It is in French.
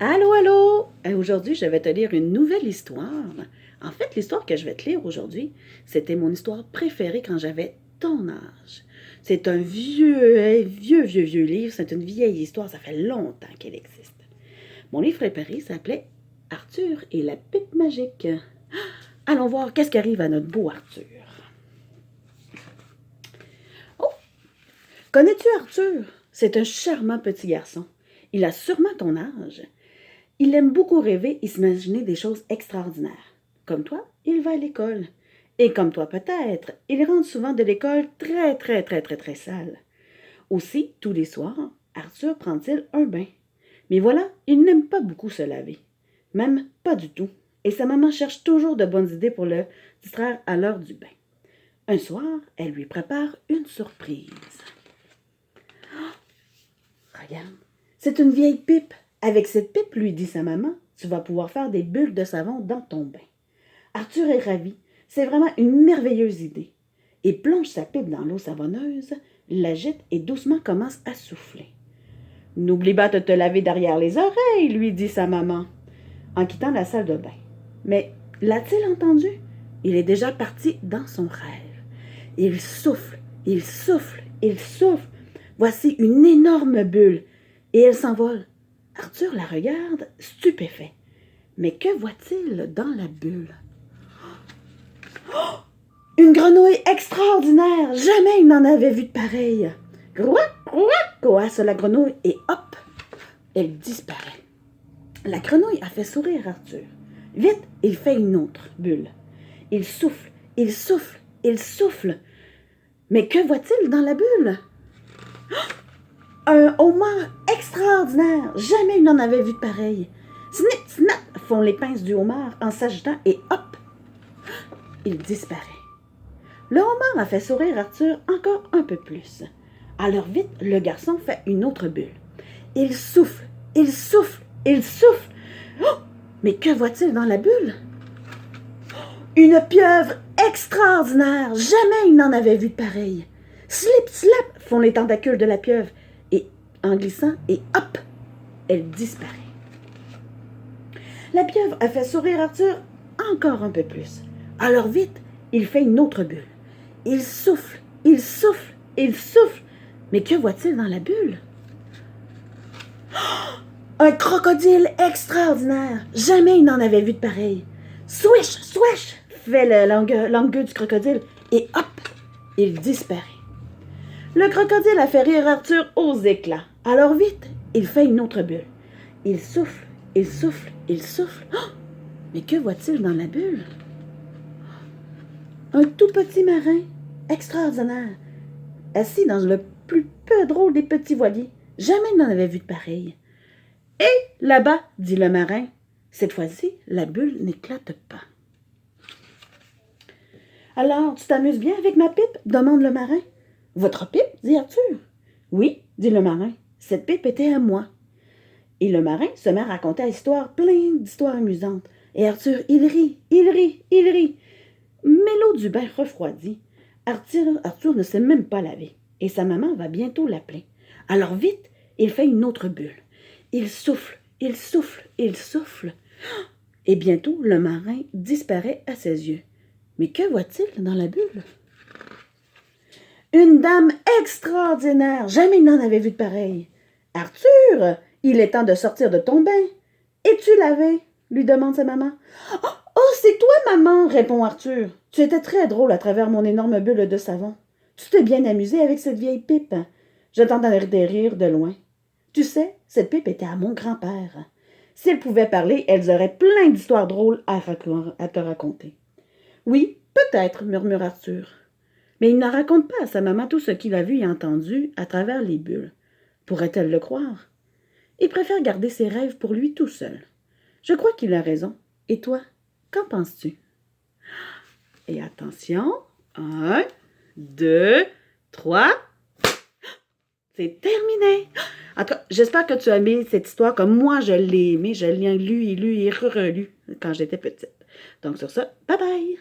Allô, allô! Aujourd'hui, je vais te lire une nouvelle histoire. En fait, l'histoire que je vais te lire aujourd'hui, c'était mon histoire préférée quand j'avais ton âge. C'est un vieux livre. C'est une vieille histoire. Ça fait longtemps qu'elle existe. Mon livre préféré s'appelait Arthur et la pipe magique. Allons voir qu'est-ce qui arrive à notre beau Arthur. Oh! Connais-tu Arthur? C'est un charmant petit garçon. Il a sûrement ton âge. Il aime beaucoup rêver et s'imaginer des choses extraordinaires. Comme toi, il va à l'école. Et comme toi peut-être, il rentre souvent de l'école très sale. Aussi, tous les soirs, Arthur prend-il un bain. Mais voilà, il n'aime pas beaucoup se laver. Même pas du tout. Et sa maman cherche toujours de bonnes idées pour le distraire à l'heure du bain. Un soir, elle lui prépare une surprise. Regarde, c'est une vieille pipe. Avec cette pipe, lui dit sa maman, tu vas pouvoir faire des bulles de savon dans ton bain. Arthur est ravi. C'est vraiment une merveilleuse idée. Il plonge sa pipe dans l'eau savonneuse, l'agite et doucement commence à souffler. N'oublie pas de te laver derrière les oreilles, lui dit sa maman, en quittant la salle de bain. Mais l'a-t-il entendu? Il est déjà parti dans son rêve. Il souffle, il souffle, il souffle. Voici une énorme bulle et elle s'envole. Arthur la regarde, stupéfait. Mais que voit-il dans la bulle? Oh! Une grenouille extraordinaire! Jamais il n'en avait vu de pareille. Grouac, grouac, coasse la grenouille et hop, elle disparaît. La grenouille a fait sourire Arthur. Vite, il fait une autre bulle. Il souffle, il souffle, il souffle. Mais que voit-il dans la bulle? Un homard extraordinaire! Jamais il n'en avait vu de pareil. Snip, snap, font les pinces du homard en s'agitant et hop, il disparaît. Le homard a fait sourire Arthur encore un peu plus. Alors vite, le garçon fait une autre bulle. Il souffle, il souffle, il souffle. Oh! Mais que voit-il dans la bulle? Une pieuvre extraordinaire! Jamais il n'en avait vu de pareil. Slip, slap, font les tentacules de la pieuvre. Et en glissant, et hop, elle disparaît. La pieuvre a fait sourire Arthur encore un peu plus. Alors vite, il fait une autre bulle. Il souffle, il souffle, il souffle. Mais que voit-il dans la bulle? Un crocodile extraordinaire! Jamais il n'en avait vu de pareil. Swish, swish, fait la queue du crocodile. Et hop, il disparaît. Le crocodile a fait rire Arthur aux éclats. Alors vite, il fait une autre bulle. Il souffle, il souffle, il souffle. Oh! Mais que voit-il dans la bulle? Un tout petit marin extraordinaire, assis dans le plus peu drôle des petits voiliers. Jamais il n'en avait vu de pareil. Et là-bas, dit le marin, cette fois-ci, la bulle n'éclate pas. Alors, tu t'amuses bien avec ma pipe? Demande le marin. Votre pipe? Dit Arthur. Oui, dit le marin, cette pipe était à moi. Et le marin se met à raconter l'histoire, plein d'histoires amusantes. Et Arthur, il rit, il rit, il rit. Mais l'eau du bain refroidit. Arthur ne sait même pas laver. Et sa maman va bientôt l'appeler. Alors vite, il fait une autre bulle. Il souffle, il souffle, il souffle. Et bientôt, le marin disparaît à ses yeux. Mais que voit-il dans la bulle? Une dame extraordinaire! Jamais il n'en avait vu de pareil. Arthur, il est temps de sortir de ton bain. Es-tu lavé? Lui demande sa maman. Oh, c'est toi, maman, répond Arthur. Tu étais très drôle à travers mon énorme bulle de savon. Tu t'es bien amusé avec cette vieille pipe. Je t'entendais des rires de loin. Tu sais, cette pipe était à mon grand-père. Si elle pouvait parler, elle aurait plein d'histoires drôles à te raconter. Oui, peut-être, murmure Arthur. Mais il ne raconte pas à sa maman tout ce qu'il a vu et entendu à travers les bulles. Pourrait-elle le croire? Il préfère garder ses rêves pour lui tout seul. Je crois qu'il a raison. Et toi, qu'en penses-tu? Et attention, 1, 2, 3... C'est terminé! En tout cas, j'espère que tu as aimé cette histoire comme moi je l'ai aimée. Je l'ai lu et relu quand j'étais petite. Donc sur ça, bye bye!